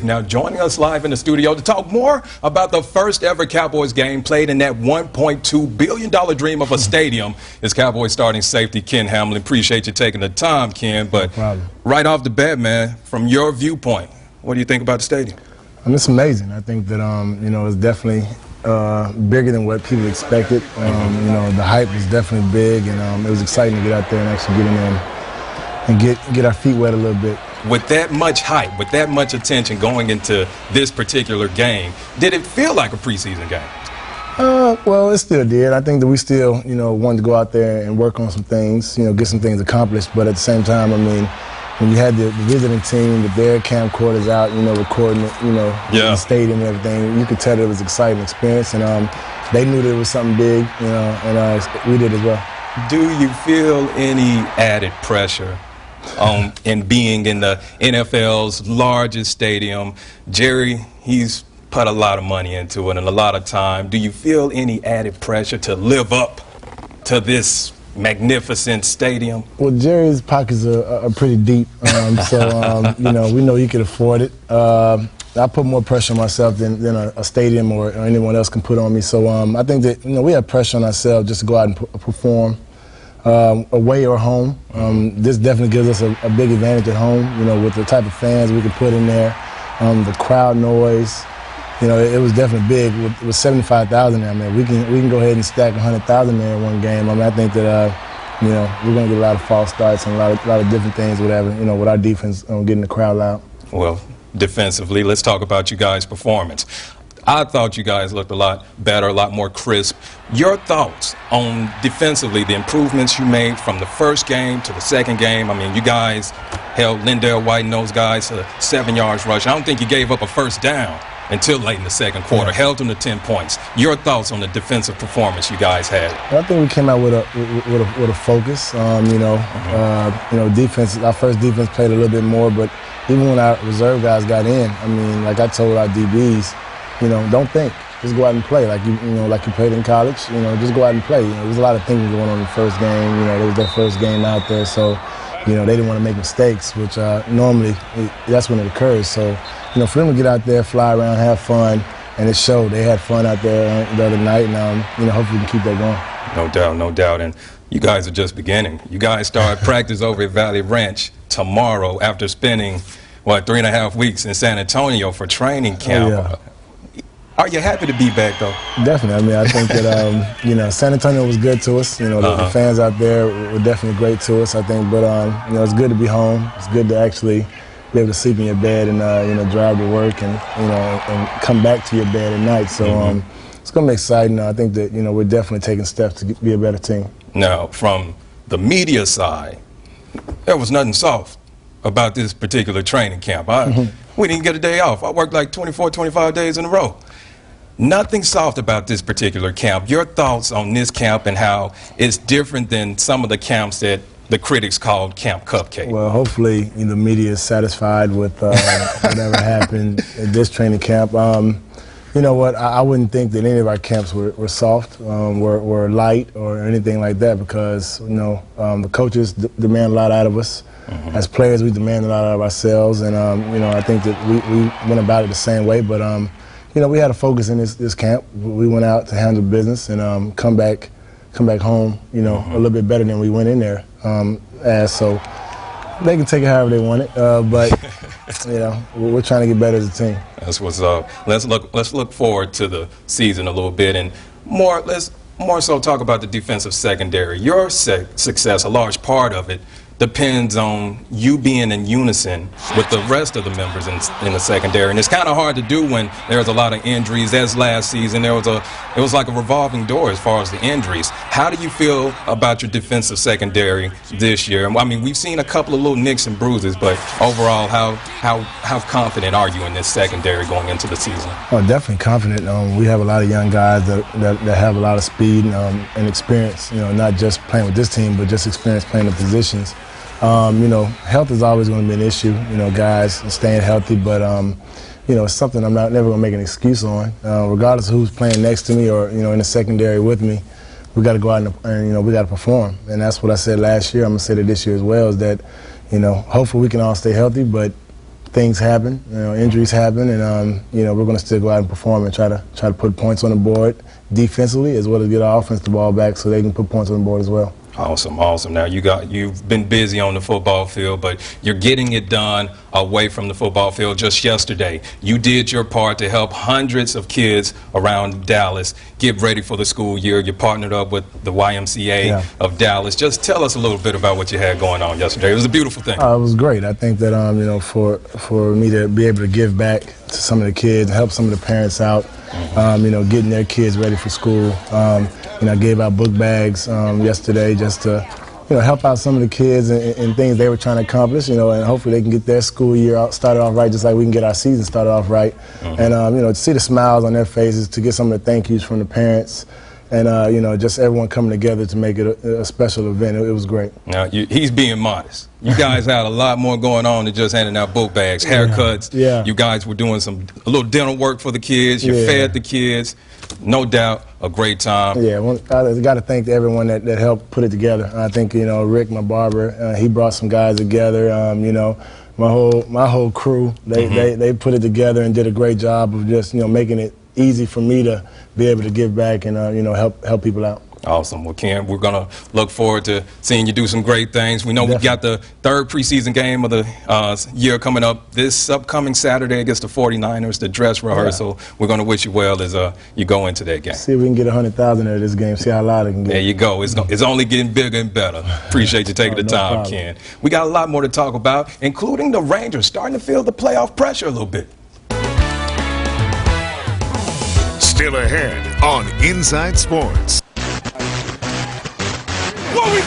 Now joining us live in the studio to talk more about the first ever Cowboys game played in that $1.2 billion dream of a stadium is Cowboys starting safety Ken Hamlin. Appreciate you taking the time, Ken. But right off the bat, man, from your viewpoint, what do you think about the stadium? It's amazing. I think that it's definitely bigger than what people expected. The hype was definitely big, and it was exciting to get out there and actually get in there and get our feet wet a little bit. With that much hype, with that much attention going into this particular game, did it feel like a preseason game? Well, it still did. I think that we still, wanted to go out there and work on some things, get some things accomplished. But at the same time, when you had the visiting team with their camcorders out, recording it, in the stadium and everything, you could tell that it was an exciting experience. And they knew that it was something big, and we did as well. Do you feel any added pressure in being in the NFL's largest stadium? Jerry, he's put a lot of money into it and a lot of time. Do you feel any added pressure to live up to this magnificent stadium? Well, Jerry's pockets are pretty deep, so we know he could afford it. I put more pressure on myself than a stadium or anyone else can put on me. So I think that we have pressure on ourselves just to go out and perform. Away or home. This definitely gives us a big advantage at home, with the type of fans we can put in there, the crowd noise. It was definitely big. With 75,000 there, man, we can go ahead and stack 100,000 there in one game. I think that we're going to get a lot of false starts and a lot of different things, whatever. With our defense getting the crowd loud. Well, defensively, let's talk about you guys' performance. I thought you guys looked a lot better, a lot more crisp. Your thoughts on defensively, the improvements you made from the first game to the second game? You guys held Lindell White and those guys to 7 yards rush. I don't think you gave up a first down until late in the second quarter, held them to 10 points. Your thoughts on the defensive performance you guys had? I think we came out with a focus. Defense. Our first defense played a little bit more, but even when our reserve guys got in, like I told our DBs, don't think. Just go out and play like you played in college. Just go out and play. There's a lot of things going on in the first game. It was their first game out there, so they didn't want to make mistakes, which normally that's when it occurs. So for them to get out there, fly around, have fun, and it showed. They had fun out there the other night, and hopefully we can keep that going. No doubt, no doubt. And you guys are just beginning. You guys start practice over at Valley Ranch tomorrow after spending 3.5 weeks in San Antonio for training camp. Oh, yeah. Are you happy to be back, though? Definitely. I think that, San Antonio was good to us. The fans out there were definitely great to us, I think. But, it's good to be home. It's good to actually be able to sleep in your bed and, drive to work and, and come back to your bed at night. So it's going to be exciting. I think that, we're definitely taking steps to be a better team. Now, from the media side, there was nothing soft about this particular training camp. We didn't get a day off. I worked like 24, 25 days in a row. Nothing soft about this particular camp. Your thoughts on this camp and how it's different than some of the camps that the critics called Camp Cupcake? Well, hopefully the media is satisfied with whatever happened at this training camp. You know what? I wouldn't think that any of our camps were soft, were light, or anything like that, because the coaches demand a lot out of us. As players, we demand a lot out of ourselves, and I think that we went about it the same way. But we had a focus in this camp. We went out to handle business and come back home, a little bit better than we went in there. So they can take it however they want it, but we're trying to get better as a team. That's what's up. Let's look forward to the season a little bit, and let's more so talk about the defensive secondary. Your success, a large part of it, depends on you being in unison with the rest of the members in the secondary, and it's kind of hard to do when there's a lot of injuries. As last season, it was like a revolving door as far as the injuries. How do you feel about your defensive secondary this year? We've seen a couple of little nicks and bruises, but overall, how confident are you in this secondary going into the season? Oh, definitely confident. We have a lot of young guys that have a lot of speed and experience. Not just playing with this team, but just experience playing the positions. Health is always going to be an issue, guys staying healthy, but, it's something I'm never going to make an excuse on. Regardless of who's playing next to me or, in the secondary with me, we got to go out and we got to perform. And that's what I said last year. I'm going to say that this year as well, is that, hopefully we can all stay healthy, but things happen, injuries happen, and we're going to still go out and perform and try to put points on the board defensively as well as get our offense the ball back so they can put points on the board as well. Awesome, awesome. Now you've been busy on the football field, but you're getting it done away from the football field. Just yesterday, you did your part to help hundreds of kids around Dallas get ready for the school year. You partnered up with the YMCA of Dallas. Just tell us a little bit about what you had going on yesterday. It was a beautiful thing. It was great. I think that for me to be able to give back to some of the kids, help some of the parents out, getting their kids ready for school. I gave out book bags yesterday just to, help out some of the kids and things they were trying to accomplish, and hopefully they can get their school year started off right, just like we can get our season started off right. And, to see the smiles on their faces, to get some of the thank yous from the parents, and, just everyone coming together to make it a special event. It was great. Now, he's being modest. You guys had a lot more going on than just handing out book bags, haircuts. Yeah. You guys were doing a little dental work for the kids. You fed the kids. No doubt, a great time. Yeah, well, I got to thank everyone that helped put it together. I think, Rick, my barber, he brought some guys together. My whole crew, they put it together and did a great job of just, making it easy for me to be able to give back and, help people out. Awesome. Well, Ken, we're going to look forward to seeing you do some great things. We know we got the third preseason game of the year coming up this upcoming Saturday against the 49ers, the dress rehearsal. We're going to wish you well as you go into that game. See if we can get 100,000 out of this game, see how loud it can get. There you go. It's only getting bigger and better. Appreciate you taking the time, Ken. We got a lot more to talk about, including the Rangers starting to feel the playoff pressure a little bit. Still ahead on Inside Sports. What we